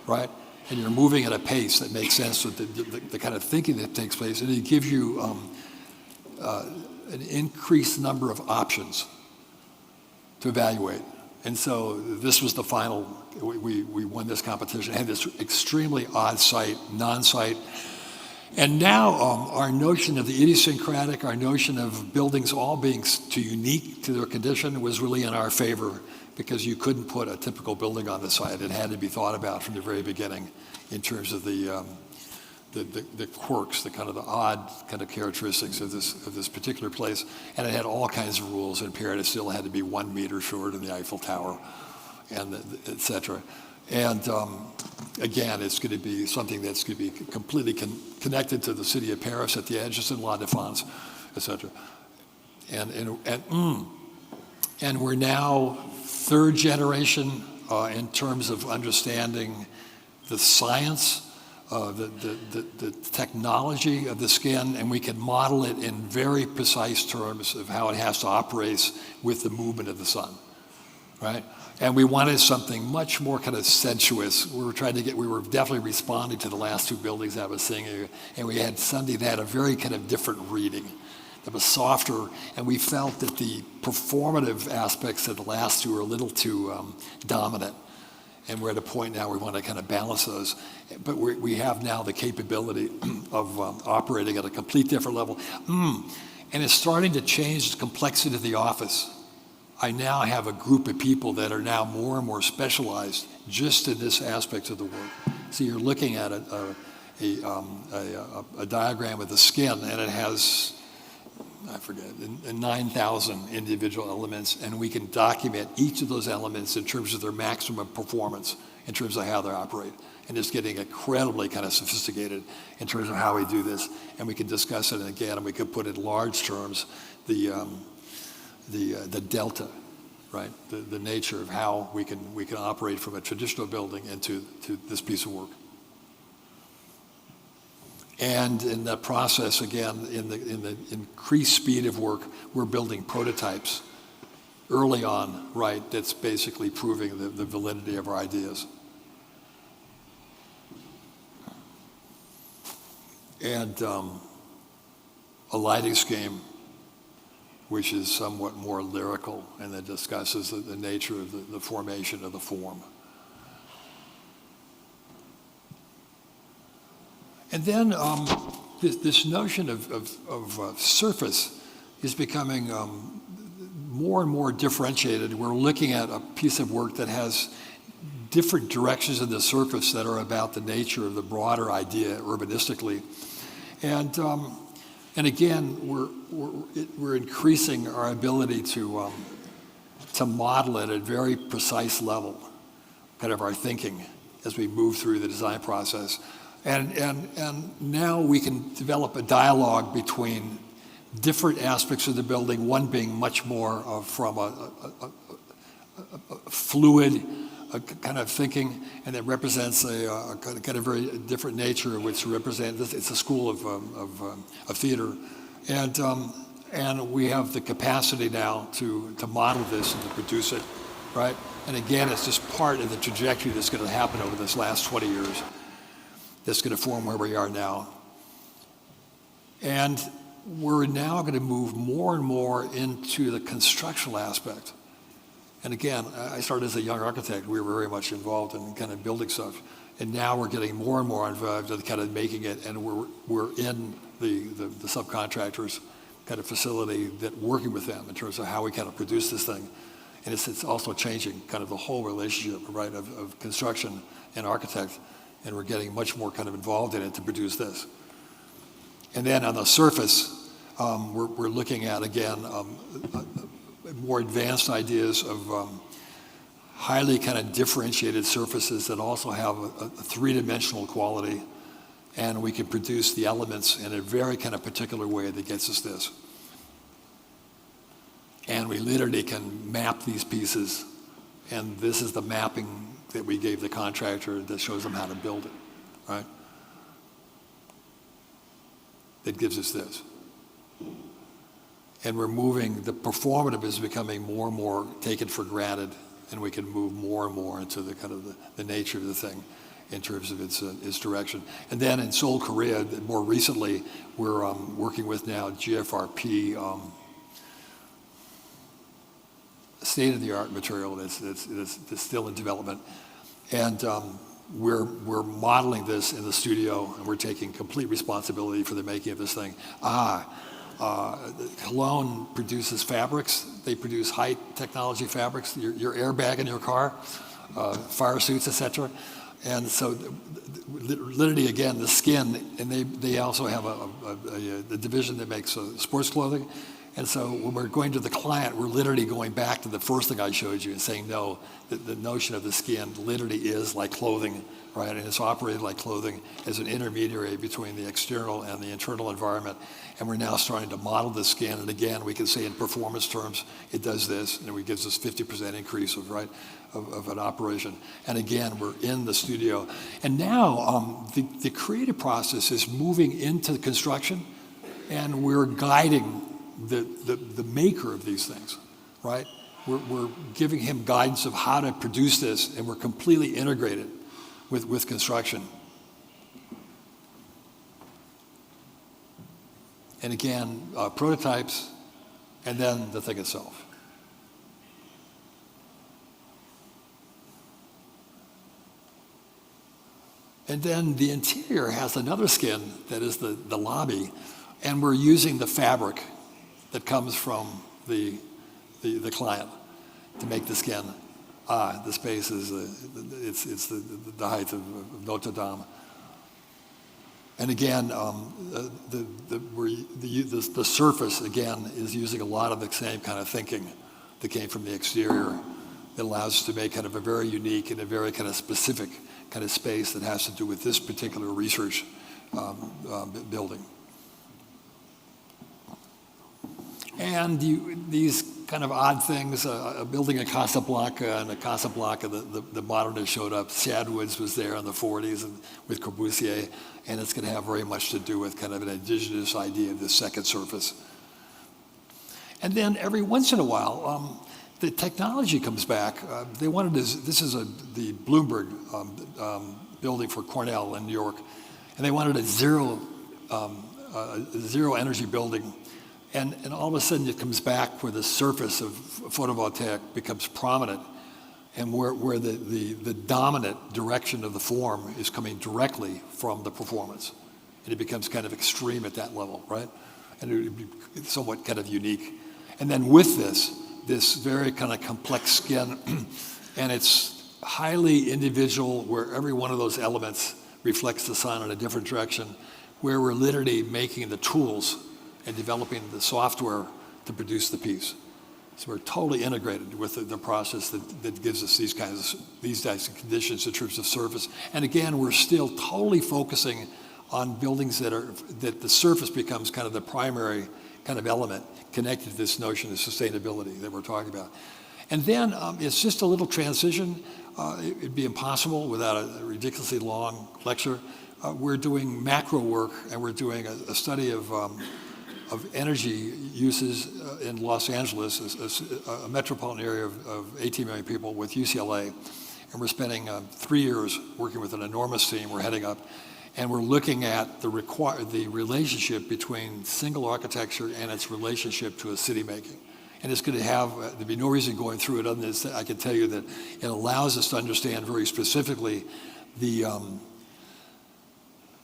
right? And you're moving at a pace that makes sense with the kind of thinking that takes place, and it gives you an increased number of options to evaluate. And so this was the final, we won this competition, had this extremely odd site, non-site. And now our notion of the idiosyncratic, our notion of buildings all being too unique to their condition was really in our favor, because you couldn't put a typical building on the site. It had to be thought about from the very beginning in terms of the quirks, the kind of the odd kind of characteristics of this particular place. And it had all kinds of rules. In Paris, it still had to be 1 meter short in the Eiffel Tower, and et cetera. And again, it's going to be something that's going to be completely connected to the city of Paris at the edge, just in La Défense, et cetera. And we're now third generation in terms of understanding the science, the technology of the skin, and we can model it in very precise terms of how it has to operate with the movement of the sun, right? And we wanted something much more kind of sensuous. We were definitely responding to the last two buildings I was seeing, and we had something that had a very kind of different reading that was softer, and we felt that the performative aspects of the last two were a little too dominant. And we're at a point now where we want to kind of balance those. But we have now the capability of operating at a complete different level. And it's starting to change the complexity of the office. I now have a group of people that are now more and more specialized just in this aspect of the work. So you're looking at a diagram of the skin, and it has, I forget, 9,000 individual elements, and we can document each of those elements in terms of their maximum performance, in terms of how they operate. And it's getting incredibly kind of sophisticated in terms of how we do this. And we can discuss it again, and we could put in large terms the delta, right? The nature of how we can operate from a traditional building into this piece of work. And in the process, again, in the increased speed of work, we're building prototypes early on, right, that's basically proving the validity of our ideas. And a lighting scheme, which is somewhat more lyrical, and that discusses the nature of the formation of the form. And then this notion of surface is becoming more and more differentiated. We're looking at a piece of work that has different directions in the surface that are about the nature of the broader idea urbanistically. And again, we're increasing our ability to model it at a very precise level, kind of our thinking as we move through the design process. And now we can develop a dialogue between different aspects of the building, one being much more from a fluid kind of thinking, and that represents a kind of very different nature, which represents, it's a school of theater And we have the capacity now to model this and to produce it, right? And again, it's just part of the trajectory that's going to happen over this last 20 years that's going to form where we are now. And we're now going to move more and more into the constructional aspect. And again, I started as a young architect. We were very much involved in kind of building stuff. And now we're getting more and more involved in kind of making it, and we're in the subcontractors kind of facility that working with them in terms of how we kind of produce this thing. And it's also changing kind of the whole relationship, right, of construction and architect. And we're getting much more kind of involved in it to produce this. And then on the surface, we're looking at, again, more advanced ideas of highly kind of differentiated surfaces that also have a three-dimensional quality, and we can produce the elements in a very kind of particular way that gets us this. And we literally can map these pieces, and this is the mapping that we gave the contractor that shows them how to build it, right? That gives us this. And we're moving, the performative is becoming more and more taken for granted, and we can move more and more into the kind of the nature of the thing in terms of its direction. And then in Seoul, Korea, more recently, we're working with now GFRP, state-of-the-art material that's still in development. And we're modeling this in the studio, and we're taking complete responsibility for the making of this thing. Cologne produces fabrics. They produce high technology fabrics, your airbag in your car, fire suits, etc. And so literally, again, the skin, and they also have a division that makes sports clothing. And so when we're going to the client, we're literally going back to the first thing I showed you and saying, no, the notion of the skin literally is like clothing, right? And it's operated like clothing as an intermediary between the external and the internal environment. And we're now starting to model the skin. And again, we can say in performance terms, it does this, and it gives us 50% increase of an operation. And again, we're in the studio. And now the creative process is moving into construction, and we're guiding the maker of these things, right? We're giving him guidance of how to produce this, and we're completely integrated with construction. And again, prototypes, and then the thing itself. And then the interior has another skin that is the lobby, and we're using the fabric that comes from the client to make the skin. The space is it's the height of Notre Dame. And again, the surface again is using a lot of the same kind of thinking that came from the exterior that allows us to make kind of a very unique and a very kind of specific kind of space that has to do with this particular research building. And these kind of odd things, building a Casablanca, and a Casablanca, the modernist showed up. Shadwoods was there in the 40s and with Corbusier, and it's going to have very much to do with kind of an indigenous idea of the second surface. And then every once in a while, the technology comes back. They wanted this is the Bloomberg building for Cornell in New York, and they wanted a zero energy building. And all of a sudden it comes back where the surface of photovoltaic becomes prominent, and where the dominant direction of the form is coming directly from the performance. And it becomes kind of extreme at that level, right? And it would be somewhat kind of unique. And then with this very kind of complex skin, and it's highly individual, where every one of those elements reflects the sun in a different direction, where we're literally making the tools and developing the software to produce the piece. So we're totally integrated with the process that gives us these types of conditions in terms of surface. And again, we're still totally focusing on buildings that the surface becomes kind of the primary kind of element connected to this notion of sustainability that we're talking about. And then it's just a little transition. It'd be impossible without a ridiculously long lecture. We're doing macro work, and we're doing a study of of energy uses in Los Angeles, a metropolitan area of 18 million people with UCLA. And we're spending 3 years working with an enormous team we're heading up. And we're looking at the relationship between single architecture and its relationship to a city making. And it's going to have, there'd be no reason going through it other than I can tell you that it allows us to understand very specifically the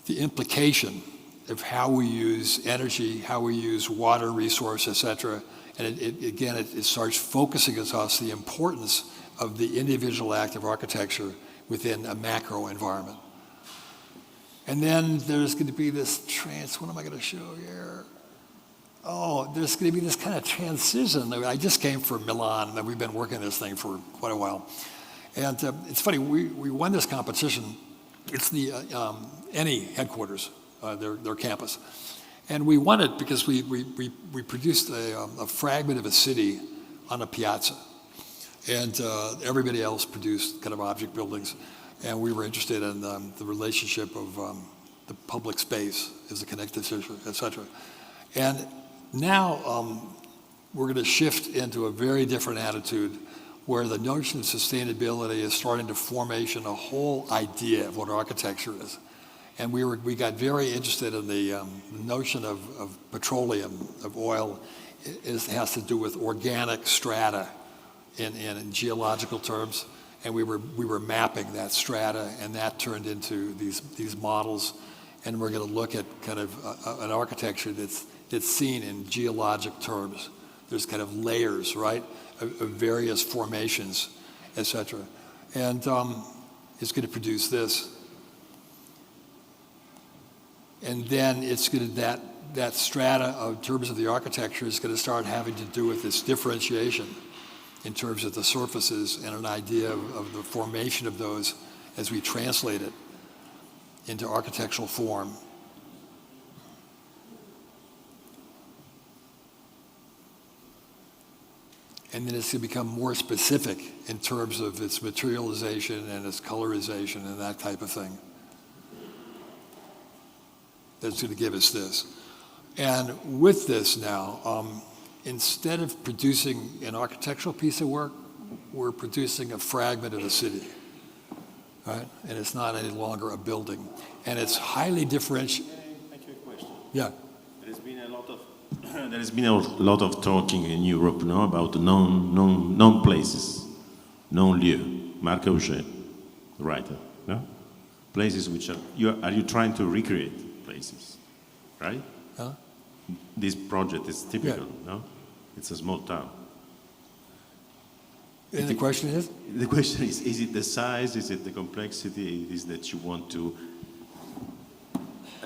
implication of how we use energy, how we use water resource, et cetera. And it starts focusing us the importance of the individual act of architecture within a macro environment. And then there's going to be this what am I going to show here? Oh, there's going to be this kind of transition. I just came from Milan, and we've been working this thing for quite a while. And it's funny, we won this competition. It's the ENI headquarters, their campus. And we won it because we produced a fragment of a city on a piazza. And everybody else produced kind of object buildings. And we were interested in the relationship of the public space as a connective tissue, et cetera. And now we're going to shift into a very different attitude where the notion of sustainability is starting to formation a whole idea of what architecture is. And we got very interested in the notion of petroleum, of oil. It has to do with organic strata in geological terms. And we were mapping that strata, and that turned into these models. And we're going to look at kind of an architecture that's seen in geologic terms. There's kind of layers, right, of various formations, et cetera. And it's going to produce this. And then it's going to, that strata in terms of the architecture is going to start having to do with this differentiation in terms of the surfaces and an idea of the formation of those as we translate it into architectural form. And then it's going to become more specific in terms of its materialization and its colorization and that type of thing. That's going to give us this. And with this now, instead of producing an architectural piece of work, we're producing a fragment of the city, right? And it's not any longer a building. And it's highly differentiated. Can I make you a question? Yeah. There has been a lot of talking in Europe now about non-places, non-lieu. Marc Auger, the writer, no? Places which are you trying to recreate places, right? Huh? This project is typical, Yeah. no? It's a small town. And the question is? The question is it the size, is it the complexity, is that you want to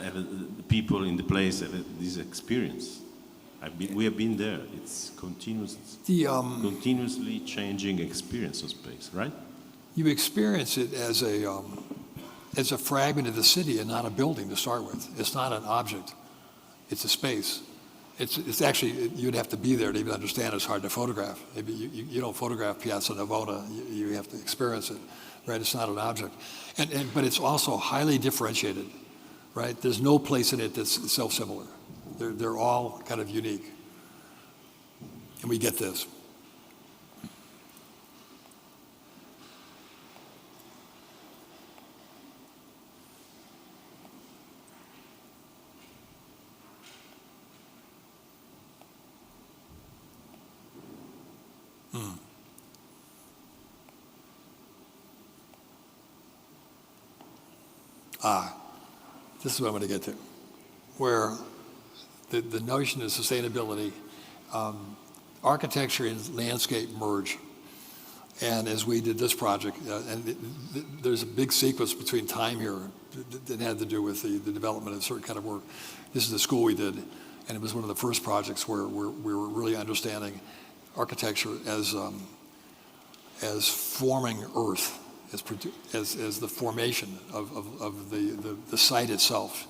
have the people in the place have this experience? We have been there. It's continuously changing experience of space, right? You experience it as a fragment of the city and not a building to start with. It's not an object. It's a space. It's actually, you'd have to be there to even understand it's hard to photograph. Maybe you don't photograph Piazza Navona, you have to experience it, right? It's not an object. But it's also highly differentiated, right? There's no place in it that's self-similar. They're all kind of unique. And we get this. This is what I'm going to get to, where the notion of sustainability, architecture and landscape merge. And as we did this project, there's a big sequence between time here that had to do with the development of certain kind of work. This is the school we did, and it was one of the first projects where we were really understanding architecture as forming Earth, as the formation of the site itself.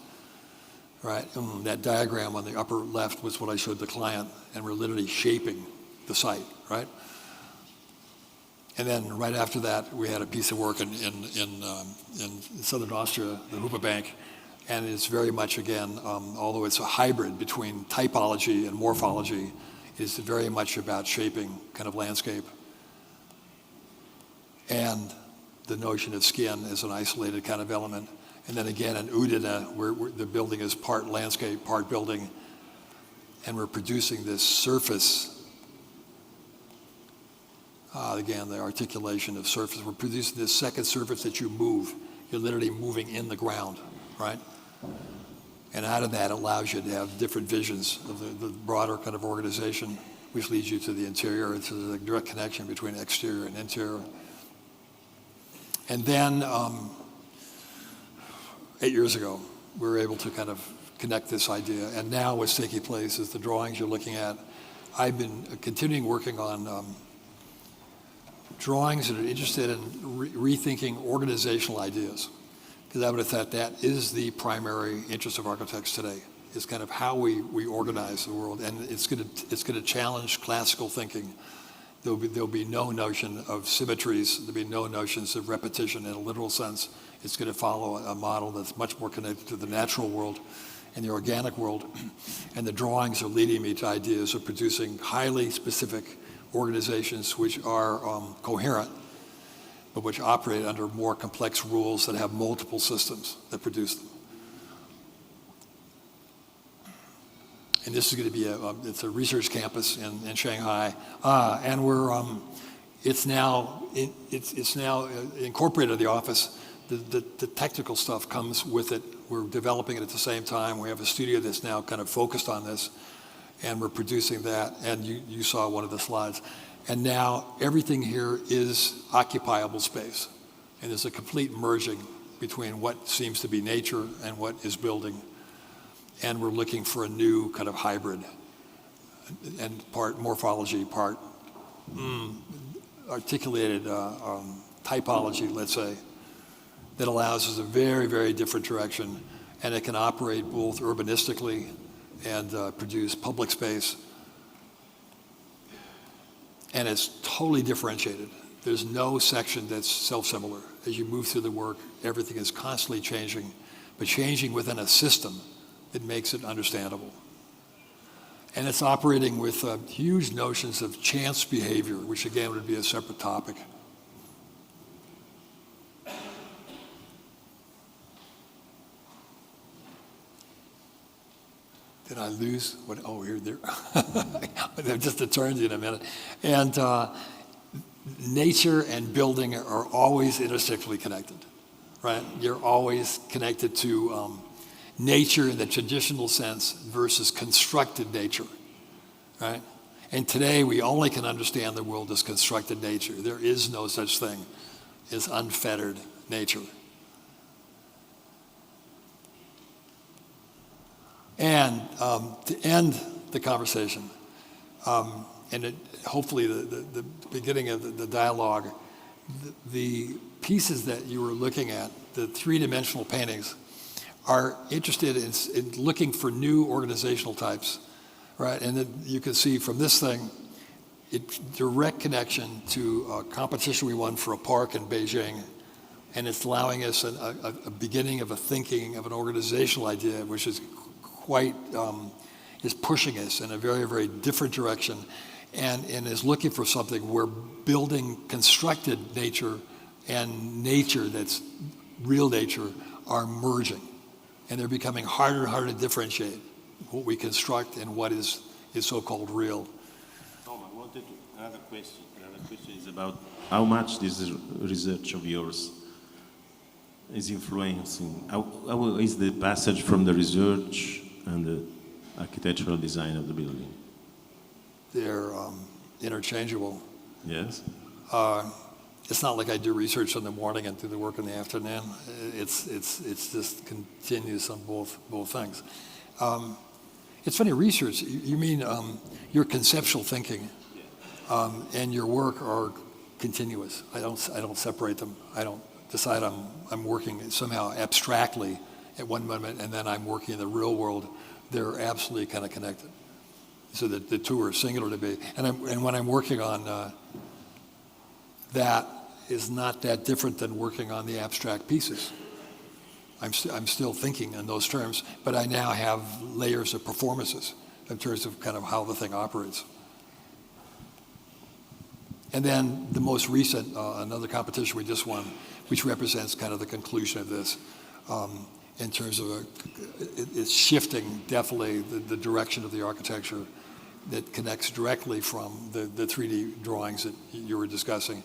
Right, and that diagram on the upper left was what I showed the client, and we're literally shaping the site, right? And then right after that, we had a piece of work in southern Austria, the Hupa Bank, And it's very much, again, although it's a hybrid between typology and morphology, is very much about shaping kind of landscape. And the notion of skin as an isolated kind of element. And then again, in Udina, where the building is part landscape, part building, and we're producing this surface. Again, the articulation of surface. We're producing this second surface that you move. You're literally moving in the ground, right? And out of that allows you to have different visions of the broader kind of organization, which leads you to the interior. It's a direct connection between exterior and interior. And then 8 years ago, we were able to kind of connect this idea. And now what's taking place is the drawings you're looking at. I've been continuing working on drawings that are interested in rethinking organizational ideas. Because I would have thought that is the primary interest of architects today, is kind of how we organize the world. And it's going to challenge classical thinking. There'll be no notion of symmetries. There'll be no notions of repetition in a literal sense. It's going to follow a model that's much more connected to the natural world and the organic world. And the drawings are leading me to ideas of producing highly specific organizations which are coherent, but which operate under more complex rules that have multiple systems that produce them. And this is going to be it's a research campus in Shanghai, and it's now incorporated in the office. The technical stuff comes with it. We're developing it at the same time. We have a studio that's now kind of focused on this, and we're producing that. And you saw one of the slides. And now everything here is occupiable space, and there's a complete merging between what seems to be nature and what is building. And we're looking for a new kind of hybrid, and part morphology, part articulated typology, let's say, that allows us a very, very different direction. And it can operate both urbanistically and produce public space. And it's totally differentiated. There's no section that's self-similar. As you move through the work, everything is constantly changing, but changing within a system that makes it understandable. And it's operating with huge notions of chance behavior, which again would be a separate topic. Did I lose? What? Oh, here, there. Just a turn in a minute. And nature and building are always intersectionally connected, right? You're always connected to nature in the traditional sense versus constructed nature, right? And today we only can understand the world as constructed nature. There is no such thing as unfettered nature. And to end the conversation, and hopefully the beginning of the dialogue, the pieces that you were looking at, the three-dimensional paintings, are interested in looking for new organizational types, right? And then you can see from this thing, it's direct connection to a competition we won for a park in Beijing, and it's allowing us a beginning of a thinking of an organizational idea, which is quite, is pushing us in a very, very different direction, and is looking for something where building constructed nature and nature that's real nature are merging. And they're becoming harder and harder to differentiate what we construct and what is so-called real. Thom, I wanted another question. Another question is about how much this research of yours is influencing. How is the passage from the research and the architectural design of the building? They're interchangeable. Yes. It's not like I do research in the morning and do the work in the afternoon. It's just continuous on both things. It's funny, research. You mean your conceptual thinking and your work are continuous. I don't separate them. I don't decide I'm working somehow abstractly at one moment and then I'm working in the real world. They're absolutely kind of connected. So that the two are singular to me. And when I'm working on that is not that different than working on the abstract pieces. I'm still thinking in those terms, but I now have layers of performances in terms of kind of how the thing operates. And then the most recent, another competition we just won, which represents kind of the conclusion of this, in terms of it's shifting definitely the direction of the architecture that connects directly from the 3D drawings that you were discussing.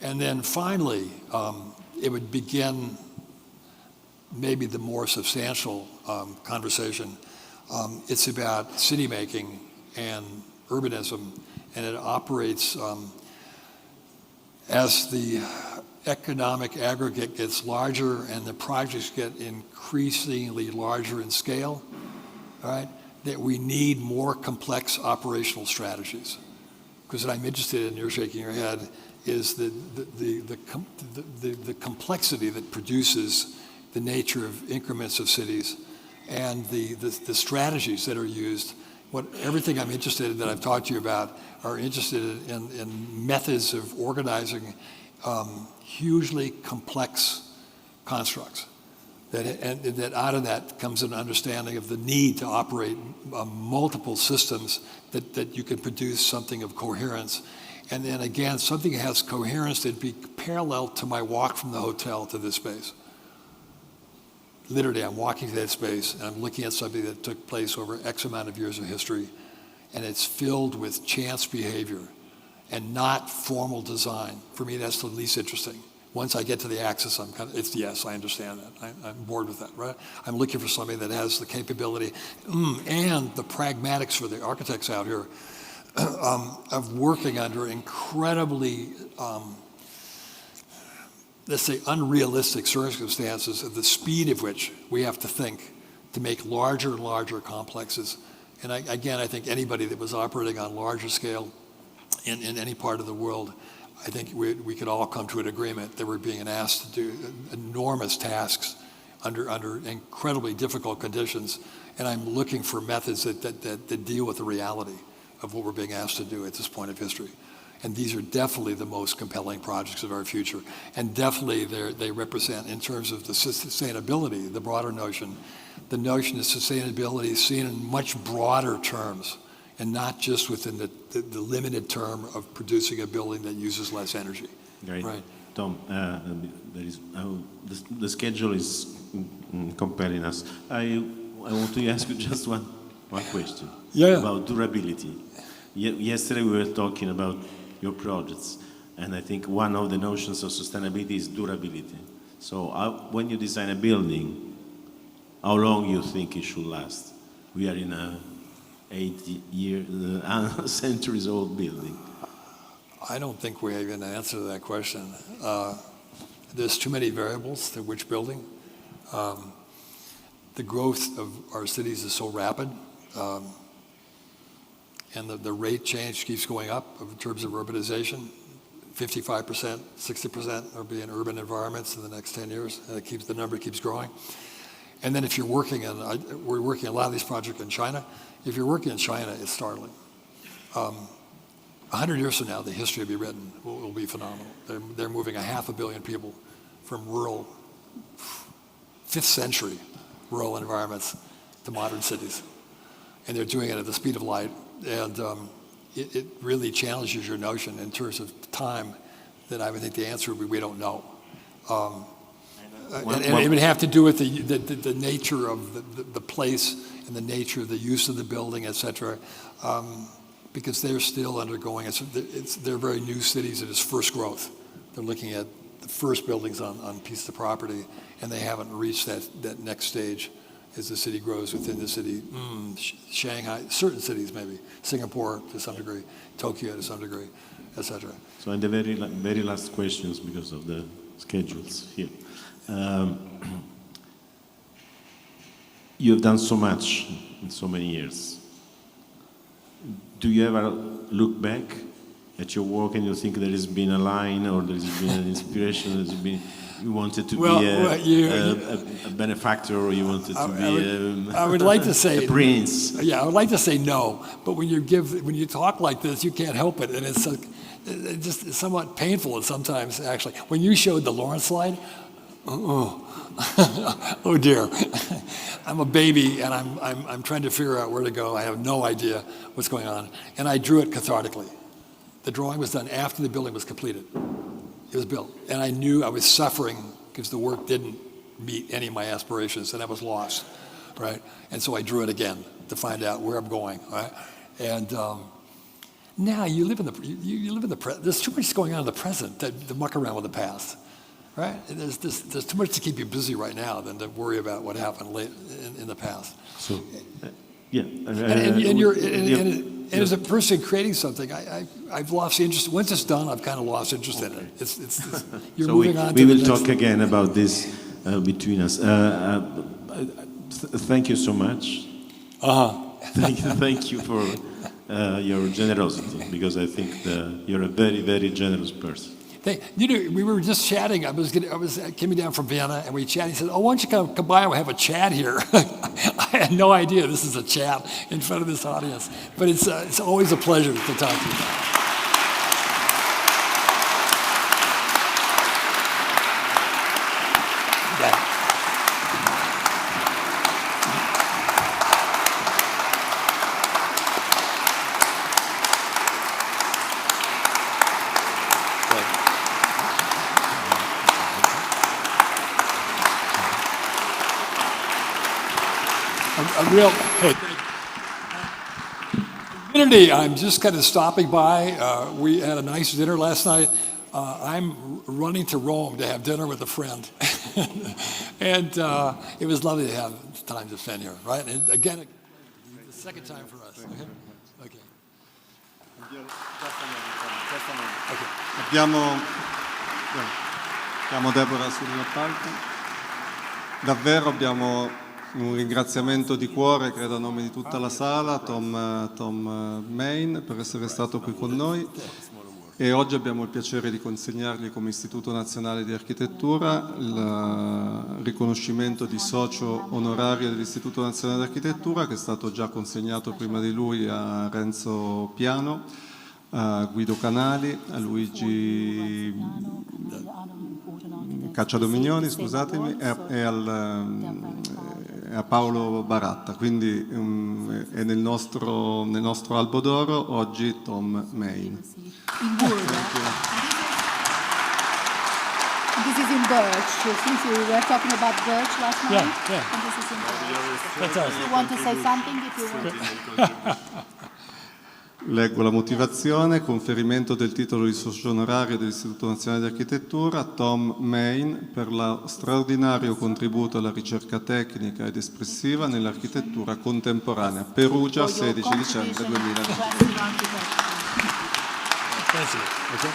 And then finally, it would begin maybe the more substantial conversation. It's about city making and urbanism, and it operates as the economic aggregate gets larger and the projects get increasingly larger in scale, all right, that we need more complex operational strategies. Because what I'm interested in, you're shaking your head, is the complexity that produces the nature of increments of cities and the strategies that are used. Everything I'm interested in that I've talked to you about are interested in methods of organizing hugely complex constructs. That out of that comes an understanding of the need to operate multiple systems that you can produce something of coherence. And then again, something that has coherence that'd be parallel to my walk from the hotel to this space. Literally, I'm walking to that space and I'm looking at something that took place over X amount of years of history, and it's filled with chance behavior and not formal design. For me, that's the least interesting. Once I get to the axis, it's yes, I understand that. I'm bored with that, right? I'm looking for something that has the capability and the pragmatics for the architects out here of working under incredibly, let's say, unrealistic circumstances of the speed of which we have to think to make larger and larger complexes. And I think anybody that was operating on larger scale in any part of the world, I think we could all come to an agreement that we're being asked to do enormous tasks under incredibly difficult conditions. And I'm looking for methods that deal with the reality of what we're being asked to do at this point of history. And these are definitely the most compelling projects of our future. And definitely they represent, in terms of the sustainability, the broader notion, the notion of sustainability is seen in much broader terms and not just within the limited term of producing a building that uses less energy. Great. Right. Tom, the schedule is compelling us. I want to ask you just one question about durability. Yesterday we were talking about your projects, and I think one of the notions of sustainability is durability. So when you design a building, how long you think it should last? We are in a centuries-old building. I don't think we have an answer to that question. There's too many variables to which building. The growth of our cities is so rapid, and the rate change keeps going up in terms of urbanization. 55%, 60% will be in urban environments in the next 10 years, and the number keeps growing. And then if you're working we're working a lot of these projects in China. If you're working in China, it's startling. 100 years from now, the history will be written, will be phenomenal. They're moving 500 million people from rural, 5th century rural environments to modern cities. And they're doing it at the speed of light. And it really challenges your notion in terms of time that I would think the answer would be we don't know. And it would have to do with the nature of the place and the nature of the use of the building, et cetera, because they're still undergoing, they're very new cities. It is first growth. They're looking at the first buildings on pieces of property, and they haven't reached that next stage as the city grows within the city. Shanghai, certain cities maybe, Singapore to some degree, Tokyo to some degree, et cetera. So in the very last questions, because of the schedules here. You have done so much in so many years. Do you ever look back at your work and you think there has been a line or there has been an inspiration, you wanted to be a benefactor, or you wanted to be I would like to say a prince? Yeah, I would like to say no, but when you talk like this, you can't help it, and it's just somewhat painful and sometimes actually. When you showed the Lawrence slide, oh dear. I'm a baby and I'm trying to figure out where to go. I have no idea what's going on. And I drew it cathartically. The drawing was done after the building was completed. It was built. And I knew I was suffering because the work didn't meet any of my aspirations and I was lost, right? And so I drew it again to find out where I'm going, right? And now you live in the present. There's too much going on in the present to muck around with the past, right? There's too much to keep you busy right now than to worry about what happened late in the past. So, yeah. And as a person creating something, I've lost interest. Once it's done, I've kind of lost interest in it. You're so moving on. We will talk again about this between us. Thank you so much. Thank you for your generosity, because I think you're a very, very generous person. We were just chatting. I was coming down from Vienna, and we chatted. He said, "Oh, why don't you come by? We'll have a chat here." I had no idea this is a chat in front of this audience, but it's always a pleasure to talk to you. I'm just kind of stopping by. We had a nice dinner last night. I'm running to Rome to have dinner with a friend. And it was lovely to have time to spend here, right? And again, the second time for us. Okay. Abbiamo Deborah sul palco. Davvero abbiamo un ringraziamento di cuore, credo a nome di tutta la sala, Thom Mayne, per essere stato qui con noi, e oggi abbiamo il piacere di consegnargli come Istituto Nazionale di Architettura il riconoscimento di socio onorario dell'Istituto Nazionale di Architettura, che è stato già consegnato prima di lui a Renzo Piano, a Guido Canali, a Luigi Cacciadominioni, scusatemi, e a Paolo Baratta, quindi è nel nostro albo d'oro oggi Thom Mayne. In wood. This is in birch. Since we were talking about birch last night, yeah. And this is in birch. Fantastic. You want to say something? If you want. Leggo la motivazione: conferimento del titolo di socio onorario dell'Istituto Nazionale di Architettura Thom Mayne per lo straordinario contributo alla ricerca tecnica ed espressiva nell'architettura contemporanea. Perugia, 16 dicembre 2020. Thank you. Okay.